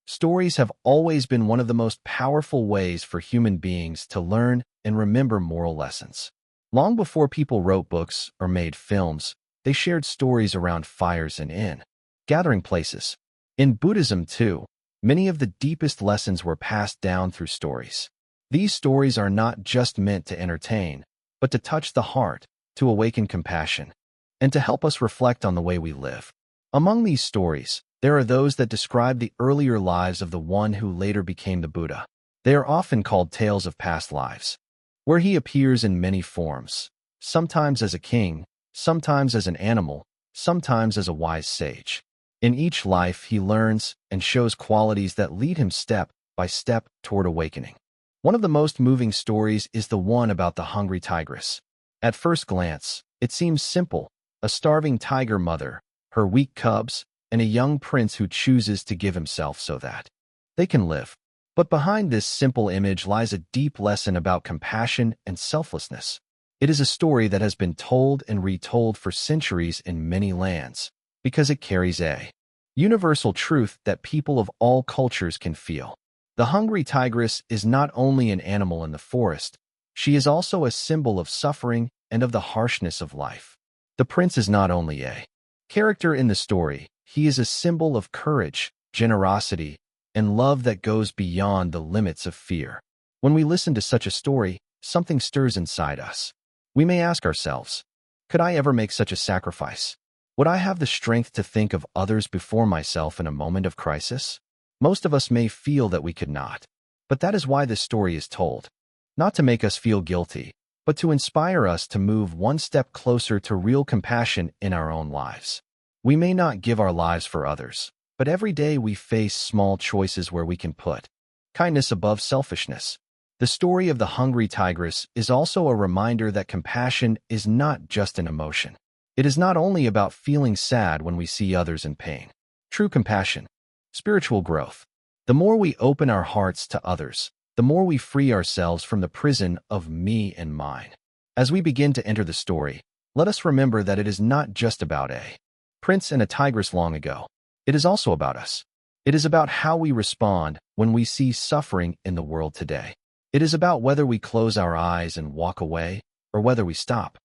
Stories have always been one of the most powerful ways for human beings to learn and remember moral lessons. Long before people wrote books or made films, they shared stories around fires and in gathering places. In Buddhism, too, many of the deepest lessons were passed down through stories. These stories are not just meant to entertain, but to touch the heart, to awaken compassion, and to help us reflect on the way we live. Among these stories, there are those that describe the earlier lives of the one who later became the Buddha. They are often called tales of past lives, where he appears in many forms, sometimes as a king, sometimes as an animal, sometimes as a wise sage. In each life, he learns and shows qualities that lead him step by step toward awakening. One of the most moving stories is the one about the Hungry Tigress. At first glance, it seems simple: a starving tiger mother, her weak cubs, and a young prince who chooses to give himself so that they can live. But behind this simple image lies a deep lesson about compassion and selflessness. It is a story that has been told and retold for centuries in many lands, because it carries a universal truth that people of all cultures can feel. The hungry tigress is not only an animal in the forest, she is also a symbol of suffering and of the harshness of life. The prince is not only a character in the story, he is a symbol of courage, generosity, and love that goes beyond the limits of fear. When we listen to such a story, something stirs inside us. We may ask ourselves, could I ever make such a sacrifice? Would I have the strength to think of others before myself in a moment of crisis? Most of us may feel that we could not. But that is why this story is told. Not to make us feel guilty, but to inspire us to move one step closer to real compassion in our own lives. We may not give our lives for others, but every day we face small choices where we can put kindness above selfishness. The story of the hungry tigress is also a reminder that compassion is not just an emotion. It is not only about feeling sad when we see others in pain. True compassion, spiritual growth. The more we open our hearts to others, the more we free ourselves from the prison of me and mine. As we begin to enter the story, let us remember that it is not just about a prince and a tigress long ago. It is also about us. It is about how we respond when we see suffering in the world today. It is about whether we close our eyes and walk away, or whether we stop,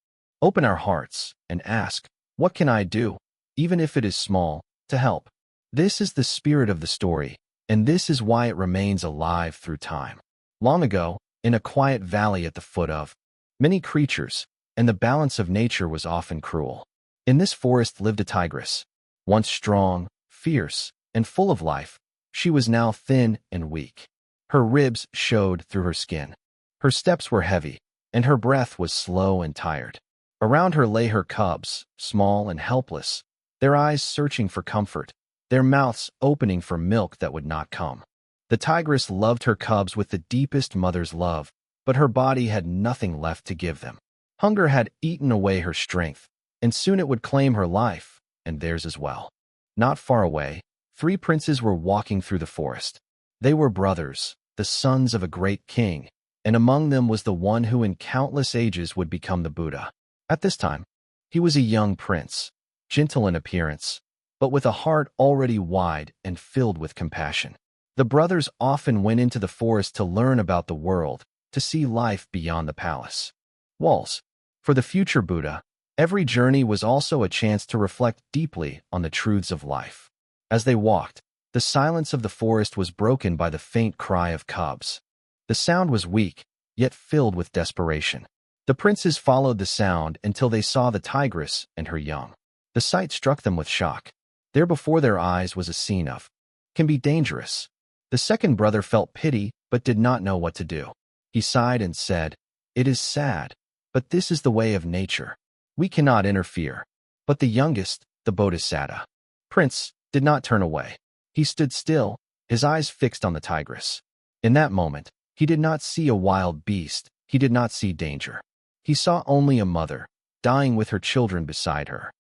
open our hearts, and ask, what can I do, even if it is small, to help? This is the spirit of the story, and this is why it remains alive through time. Long ago, in a quiet valley at the foot of many creatures, and the balance of nature was often cruel. In this forest lived a tigress, once strong, fierce, and full of life. She was now thin and weak. Her ribs showed through her skin. Her steps were heavy, and her breath was slow and tired. Around her lay her cubs, small and helpless, their eyes searching for comfort, their mouths opening for milk that would not come. The tigress loved her cubs with the deepest mother's love, but her body had nothing left to give them. Hunger had eaten away her strength, and soon it would claim her life, and theirs as well. Not far away, 3 princes were walking through the forest. They were brothers, the sons of a great king, and among them was the one who in countless ages would become the Buddha. At this time, he was a young prince, gentle in appearance, but with a heart already wide and filled with compassion. The brothers often went into the forest to learn about the world, to see life beyond the palace walls. For the future Buddha, every journey was also a chance to reflect deeply on the truths of life. As they walked, the silence of the forest was broken by the faint cry of cubs. The sound was weak, yet filled with desperation. The princes followed the sound until they saw the tigress and her young. The sight struck them with shock. There before their eyes was a scene of can be dangerous. The second brother felt pity but did not know what to do. He sighed and said, "It is sad, but this is the way of nature. We cannot interfere." But the youngest, the Bodhisattva prince, did not turn away. He stood still, his eyes fixed on the tigress. In that moment, he did not see a wild beast, he did not see danger. He saw only a mother, dying with her children beside her.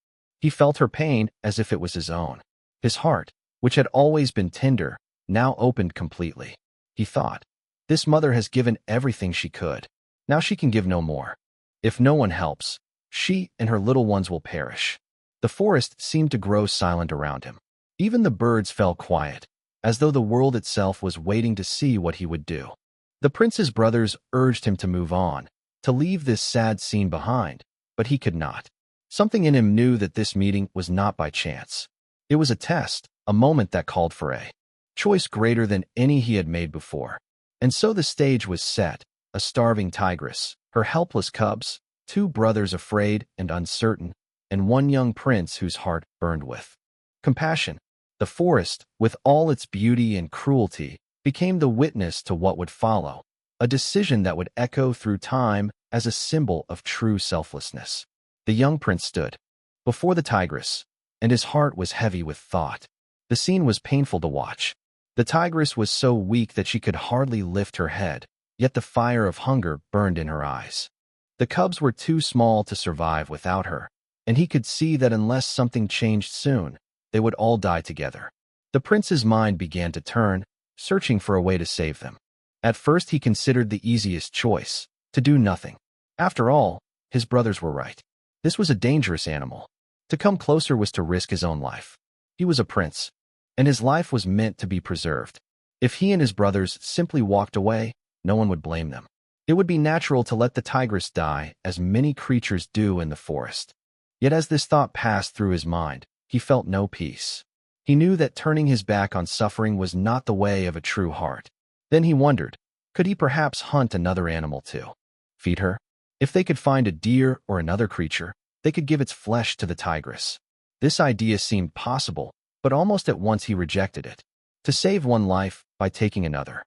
He felt her pain as if it was his own. His heart, which had always been tender, now opened completely. He thought, this mother has given everything she could. Now she can give no more. If no one helps, she and her little ones will perish. The forest seemed to grow silent around him. Even the birds fell quiet. as though the world itself was waiting to see what he would do. The prince's brothers urged him to move on, to leave this sad scene behind, but he could not. Something in him knew that this meeting was not by chance. It was a test, a moment that called for a choice greater than any he had made before. And so the stage was set, a starving tigress, her helpless cubs, two brothers afraid and uncertain, and one young prince whose heart burned with compassion. The forest, with all its beauty and cruelty, became the witness to what would follow, a decision that would echo through time as a symbol of true selflessness. The young prince stood before the tigress, and his heart was heavy with thought. The scene was painful to watch. The tigress was so weak that she could hardly lift her head, yet the fire of hunger burned in her eyes. The cubs were too small to survive without her, and he could see that unless something changed soon, they would all die together. The prince's mind began to turn, searching for a way to save them. At first he considered the easiest choice, to do nothing. After all, his brothers were right. This was a dangerous animal. To come closer was to risk his own life. He was a prince, and his life was meant to be preserved. If he and his brothers simply walked away, no one would blame them. It would be natural to let the tigress die, as many creatures do in the forest. Yet as this thought passed through his mind, he felt no peace. He knew that turning his back on suffering was not the way of a true heart. Then he wondered, could he perhaps hunt another animal to feed her? If they could find a deer or another creature, they could give its flesh to the tigress. This idea seemed possible, but almost at once he rejected it. To save one life by taking another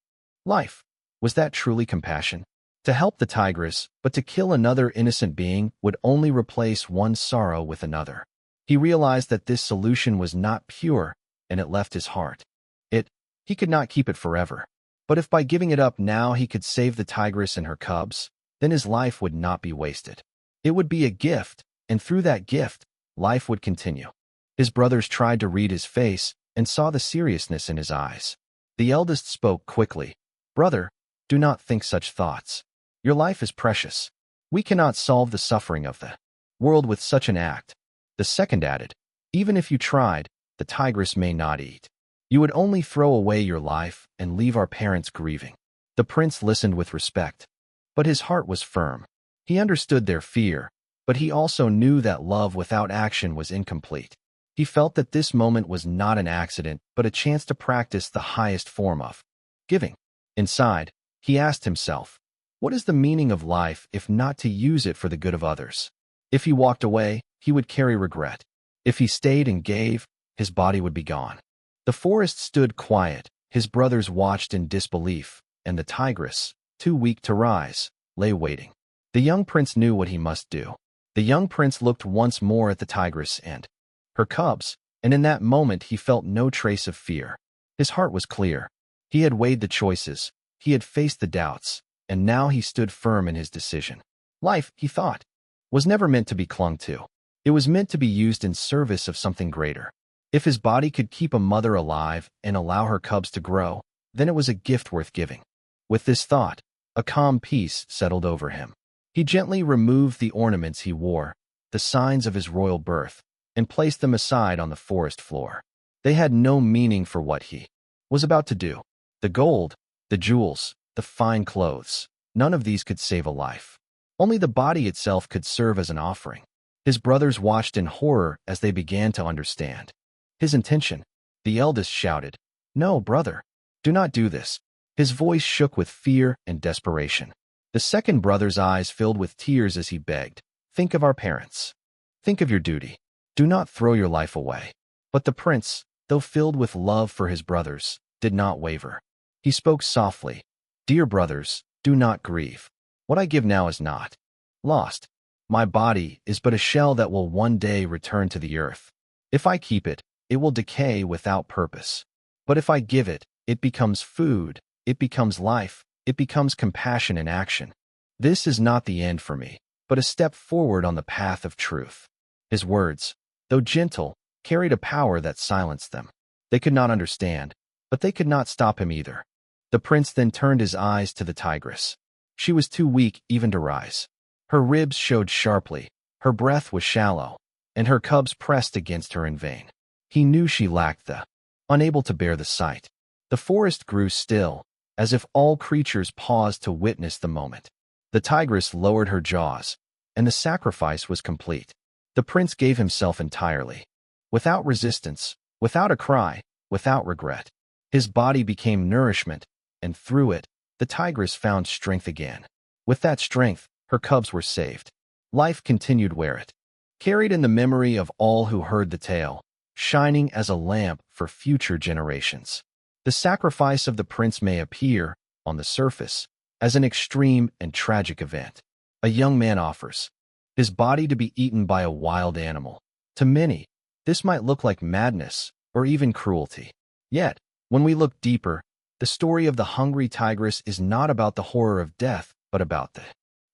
life, was that truly compassion? To help the tigress, but to kill another innocent being would only replace one sorrow with another. He realized that this solution was not pure, and it left his heart. He could not keep it forever. But if by giving it up now he could save the tigress and her cubs, then his life would not be wasted. It would be a gift, and through that gift, life would continue. His brothers tried to read his face and saw the seriousness in his eyes. The eldest spoke quickly. "Brother, do not think such thoughts. Your life is precious. We cannot solve the suffering of the world with such an act." The second added, "Even if you tried, the tigress may not eat. You would only throw away your life and leave our parents grieving." The prince listened with respect, but his heart was firm. He understood their fear, but he also knew that love without action was incomplete. He felt that this moment was not an accident, but a chance to practice the highest form of giving. Inside, he asked himself, what is the meaning of life if not to use it for the good of others? If he walked away, he would carry regret. If he stayed and gave, his body would be gone. The forest stood quiet, his brothers watched in disbelief, and the tigress, too weak to rise, lay waiting. The young prince knew what he must do. The young prince looked once more at the tigress and her cubs, and in that moment he felt no trace of fear. His heart was clear. He had weighed the choices, he had faced the doubts, and now he stood firm in his decision. Life, he thought, was never meant to be clung to. It was meant to be used in service of something greater. If his body could keep a mother alive and allow her cubs to grow, then it was a gift worth giving. With this thought, a calm peace settled over him. He gently removed the ornaments he wore, the signs of his royal birth, and placed them aside on the forest floor. They had no meaning for what he was about to do. The gold, the jewels, the fine clothes, none of these could save a life. Only the body itself could serve as an offering. His brothers watched in horror as they began to understand his intention. The eldest shouted, "No, brother, do not do this." His voice shook with fear and desperation. The second brother's eyes filled with tears as he begged, "Think of our parents. Think of your duty. Do not throw your life away." But the prince, though filled with love for his brothers, did not waver. He spoke softly, "Dear brothers, do not grieve. What I give now is not lost. My body is but a shell that will one day return to the earth. If I keep it, it will decay without purpose. But if I give it, it becomes food, it becomes life, it becomes compassion in action. This is not the end for me, but a step forward on the path of truth." His words, though gentle, carried a power that silenced them. They could not understand, but they could not stop him either. The prince then turned his eyes to the tigress. She was too weak even to rise. Her ribs showed sharply, her breath was shallow, and her cubs pressed against her in vain. He knew she lacked the unable to bear the sight. The forest grew still, as if all creatures paused to witness the moment. The tigress lowered her jaws, and the sacrifice was complete. The prince gave himself entirely. Without resistance, without a cry, without regret. His body became nourishment, and through it, the tigress found strength again. With that strength, her cubs were saved. Life continued where it carried in the memory of all who heard the tale, shining as a lamp for future generations. The sacrifice of the prince may appear, on the surface, as an extreme and tragic event. A young man offers his body to be eaten by a wild animal. To many, this might look like madness or even cruelty. Yet, when we look deeper, the story of the hungry tigress is not about the horror of death, but about the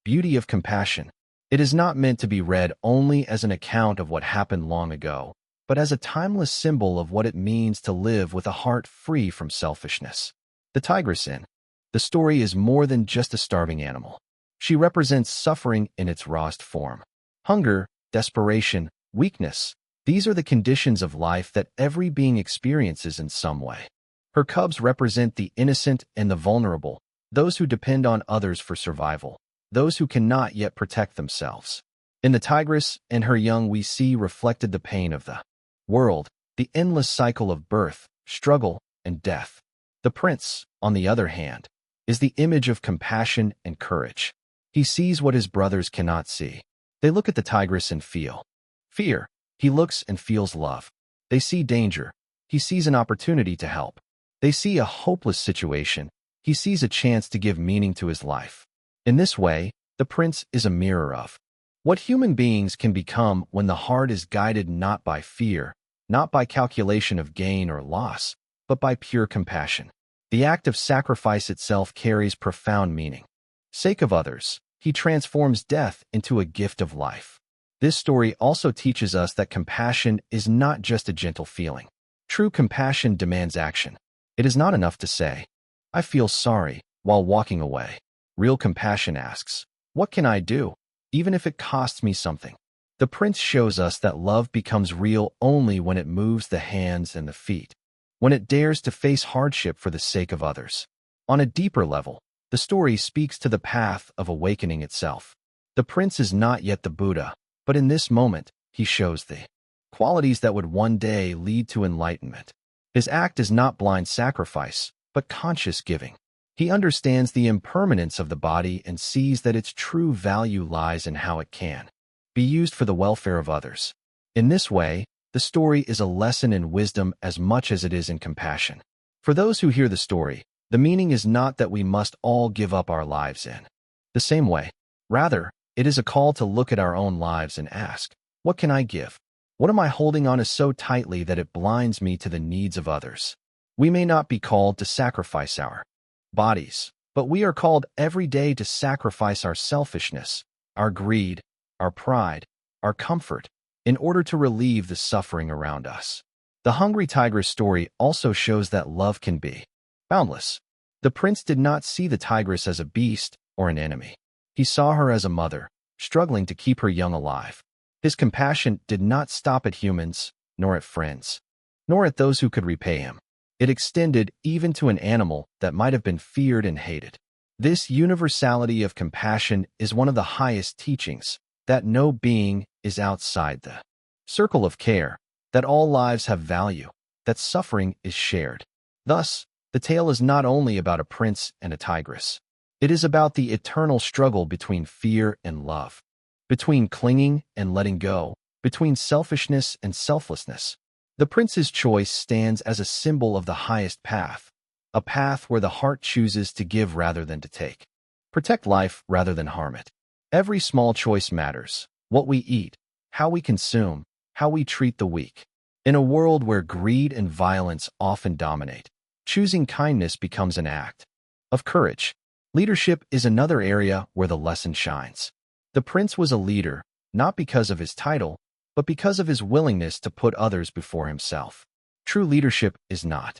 beauty of compassion. It is not meant to be read only as an account of what happened long ago, but as a timeless symbol of what it means to live with a heart free from selfishness. The tigress in the story is more than just a starving animal. She represents suffering in its rawest form. Hunger, desperation, weakness, these are the conditions of life that every being experiences in some way. Her cubs represent the innocent and the vulnerable, those who depend on others for survival, those who cannot yet protect themselves. In the tigress and her young we see reflected the pain of the world, the endless cycle of birth, struggle, and death. The prince, on the other hand, is the image of compassion and courage. He sees what his brothers cannot see. They look at the tigress and feel fear. He looks and feels love. They see danger. He sees an opportunity to help. They see a hopeless situation. He sees a chance to give meaning to his life. In this way, the prince is a mirror of what human beings can become when the heart is guided not by fear, not by calculation of gain or loss, but by pure compassion. The act of sacrifice itself carries profound meaning. Sake of others, he transforms death into a gift of life. This story also teaches us that compassion is not just a gentle feeling. True compassion demands action. It is not enough to say, "I feel sorry," while walking away. Real compassion asks, "What can I do?" even if it costs me something. The prince shows us that love becomes real only when it moves the hands and the feet, when it dares to face hardship for the sake of others. On a deeper level, the story speaks to the path of awakening itself. The prince is not yet the Buddha, but in this moment, he shows the qualities that would one day lead to enlightenment. His act is not blind sacrifice, but conscious giving. He understands the impermanence of the body and sees that its true value lies in how it can be used for the welfare of others. In this way, the story is a lesson in wisdom as much as it is in compassion. For those who hear the story, the meaning is not that we must all give up our lives in the same way. Rather, it is a call to look at our own lives and ask, what can I give? What am I holding on to so tightly that it blinds me to the needs of others? We may not be called to sacrifice our bodies, but we are called every day to sacrifice our selfishness, our greed, our pride, our comfort, in order to relieve the suffering around us. The Hungry Tigress story also shows that love can be boundless. The prince did not see the tigress as a beast or an enemy. He saw her as a mother, struggling to keep her young alive. His compassion did not stop at humans, nor at friends, nor at those who could repay him. It extended even to an animal that might have been feared and hated. This universality of compassion is one of the highest teachings, that no being is outside the circle of care, that all lives have value, that suffering is shared. Thus, the tale is not only about a prince and a tigress. It is about the eternal struggle between fear and love, between clinging and letting go, between selfishness and selflessness. The prince's choice stands as a symbol of the highest path, a path where the heart chooses to give rather than to take, protect life rather than harm it. Every small choice matters: what we eat, how we consume, how we treat the weak. In a world where greed and violence often dominate, choosing kindness becomes an act of courage. Leadership is another area where the lesson shines. The prince was a leader, not because of his title, but because of his willingness to put others before himself. True leadership is not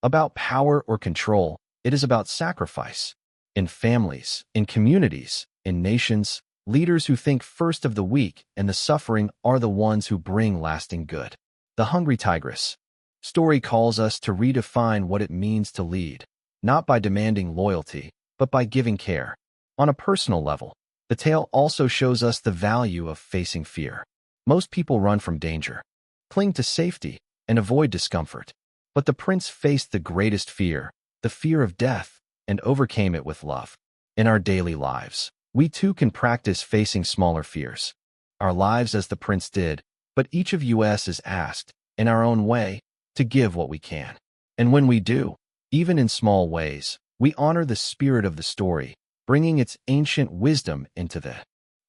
about power or control, it is about sacrifice. In families, in communities, in nations, leaders who think first of the weak and the suffering are the ones who bring lasting good. The Hungry Tigress story calls us to redefine what it means to lead, not by demanding loyalty, but by giving care. On a personal level, the tale also shows us the value of facing fear. Most people run from danger, cling to safety, and avoid discomfort. But the prince faced the greatest fear, the fear of death, and overcame it with love. In our daily lives, we too can practice facing smaller fears. Our lives as the prince did, but each of us is asked, in our own way, to give what we can. And when we do, even in small ways, we honor the spirit of the story, bringing its ancient wisdom into the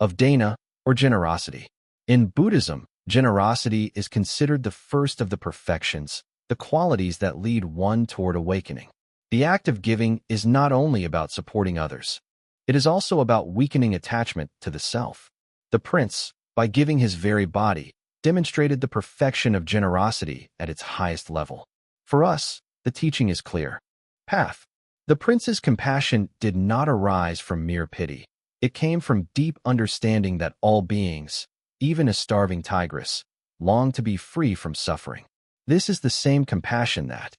of dana, or generosity. In Buddhism, generosity is considered the first of the perfections, the qualities that lead one toward awakening. The act of giving is not only about supporting others. It is also about weakening attachment to the self. The prince, by giving his very body, demonstrated the perfection of generosity at its highest level. For us, the teaching is clear. Path. The prince's compassion did not arise from mere pity. It came from deep understanding that all beings, even a starving tigress, long to be free from suffering. This is the same compassion that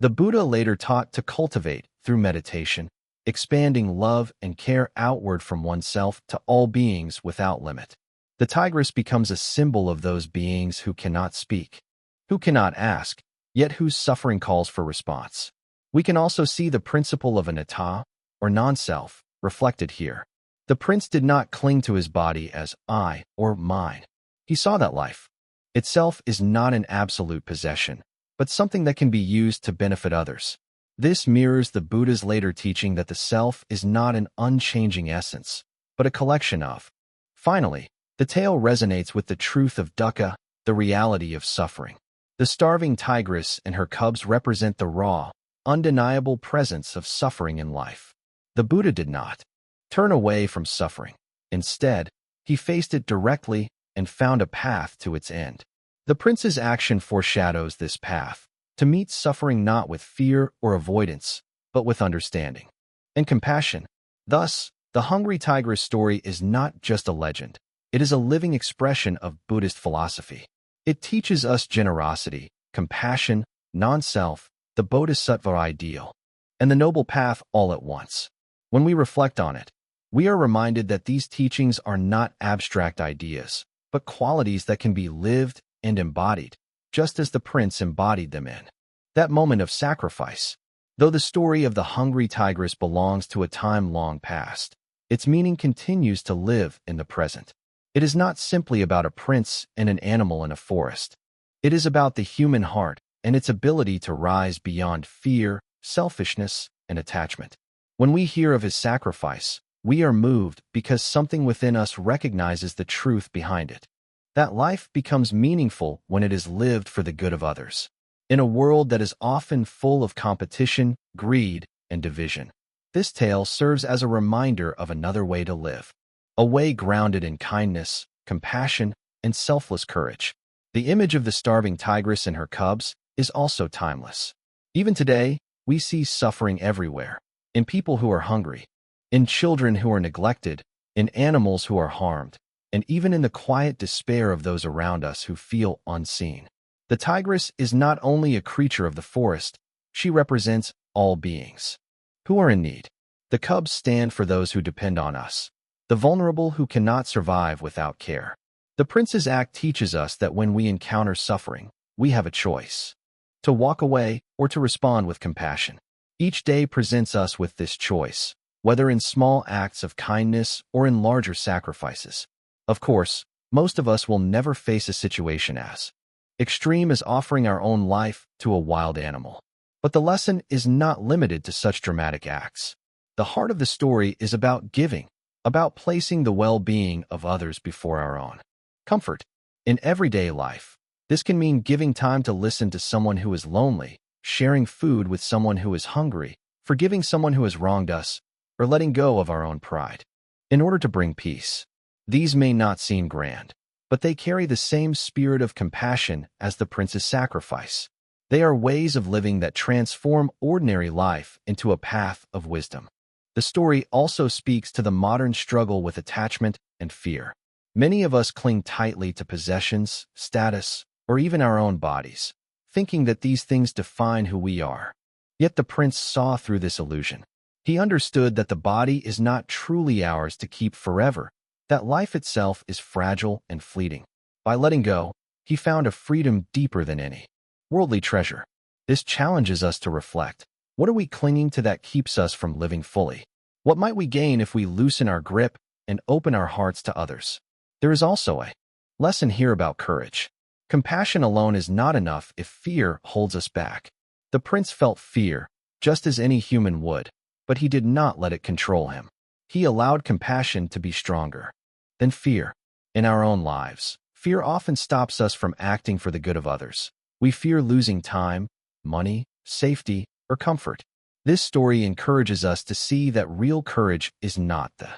the Buddha later taught to cultivate through meditation, expanding love and care outward from oneself to all beings without limit. The tigress becomes a symbol of those beings who cannot speak, who cannot ask, yet whose suffering calls for response. We can also see the principle of anatta, or non-self, reflected here. The prince did not cling to his body as I or mine. He saw that life itself is not an absolute possession, but something that can be used to benefit others. This mirrors the Buddha's later teaching that the self is not an unchanging essence, but a collection of. Finally, the tale resonates with the truth of dukkha, the reality of suffering. The starving tigress and her cubs represent the raw, undeniable presence of suffering in life. The Buddha did not turn away from suffering. Instead, he faced it directly and found a path to its end. The prince's action foreshadows this path, to meet suffering not with fear or avoidance, but with understanding and compassion. Thus, the Hungry Tigress story is not just a legend. It is a living expression of Buddhist philosophy. It teaches us generosity, compassion, non-self, the bodhisattva ideal, and the noble path all at once. When we reflect on it, we are reminded that these teachings are not abstract ideas, but qualities that can be lived and embodied, just as the prince embodied them in that moment of sacrifice. Though the story of the Hungry Tigress belongs to a time long past, its meaning continues to live in the present. It is not simply about a prince and an animal in a forest. It is about the human heart and its ability to rise beyond fear, selfishness, and attachment. When we hear of his sacrifice, we are moved because something within us recognizes the truth behind it. That life becomes meaningful when it is lived for the good of others. In a world that is often full of competition, greed, and division, this tale serves as a reminder of another way to live. A way grounded in kindness, compassion, and selfless courage. The image of the starving tigress and her cubs is also timeless. Even today, we see suffering everywhere, in people who are hungry, in children who are neglected, in animals who are harmed, and even in the quiet despair of those around us who feel unseen. The tigress is not only a creature of the forest, she represents all beings who are in need. The cubs stand for those who depend on us, the vulnerable who cannot survive without care. The prince's act teaches us that when we encounter suffering, we have a choice: to walk away or to respond with compassion. Each day presents us with this choice, whether in small acts of kindness or in larger sacrifices. Of course, most of us will never face a situation as extreme as offering our own life to a wild animal. But the lesson is not limited to such dramatic acts. The heart of the story is about giving, about placing the well-being of others before our own comfort. In everyday life, this can mean giving time to listen to someone who is lonely, sharing food with someone who is hungry, forgiving someone who has wronged us, or letting go of our own pride in order to bring peace. These may not seem grand, but they carry the same spirit of compassion as the prince's sacrifice. They are ways of living that transform ordinary life into a path of wisdom. The story also speaks to the modern struggle with attachment and fear. Many of us cling tightly to possessions, status, or even our own bodies, thinking that these things define who we are. Yet the prince saw through this illusion. He understood that the body is not truly ours to keep forever, that life itself is fragile and fleeting. By letting go, he found a freedom deeper than any worldly treasure. This challenges us to reflect. What are we clinging to that keeps us from living fully? What might we gain if we loosen our grip and open our hearts to others? There is also a lesson here about courage. Compassion alone is not enough if fear holds us back. The prince felt fear, just as any human would, but he did not let it control him. He allowed compassion to be stronger than fear. In our own lives, fear often stops us from acting for the good of others. We fear losing time, money, safety, or comfort. This story encourages us to see that real courage is not the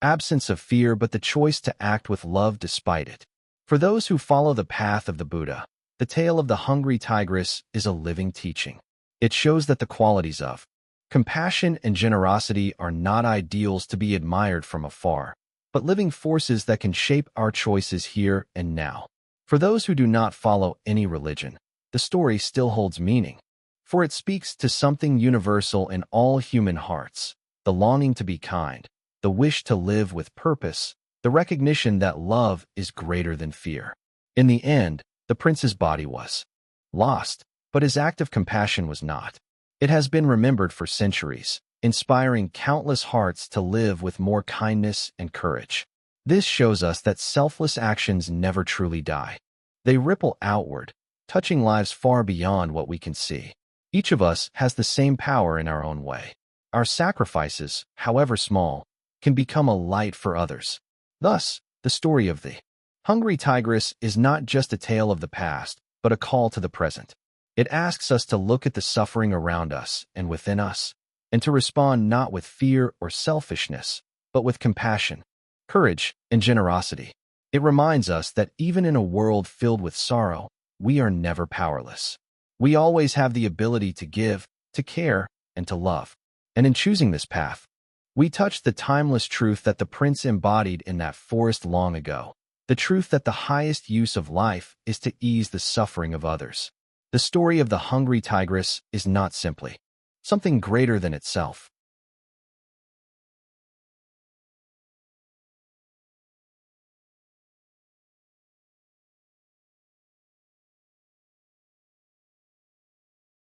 absence of fear but the choice to act with love despite it. For those who follow the path of the Buddha, the tale of the hungry tigress is a living teaching. It shows that the qualities of compassion and generosity are not ideals to be admired from afar, but living forces that can shape our choices here and now. For those who do not follow any religion, the story still holds meaning, for it speaks to something universal in all human hearts: the longing to be kind, the wish to live with purpose, the recognition that love is greater than fear. In the end, the prince's body was lost, but his act of compassion was not. It has been remembered for centuries, inspiring countless hearts to live with more kindness and courage. This shows us that selfless actions never truly die. They ripple outward, touching lives far beyond what we can see. Each of us has the same power in our own way. Our sacrifices, however small, can become a light for others. Thus, the story of the hungry tigress is not just a tale of the past, but a call to the present. It asks us to look at the suffering around us and within us, and to respond not with fear or selfishness, but with compassion, courage, and generosity. It reminds us that even in a world filled with sorrow, we are never powerless. We always have the ability to give, to care, and to love. And in choosing this path, we touch the timeless truth that the prince embodied in that forest long ago, the truth that the highest use of life is to ease the suffering of others. The story of the hungry tigress is not simply something greater than itself.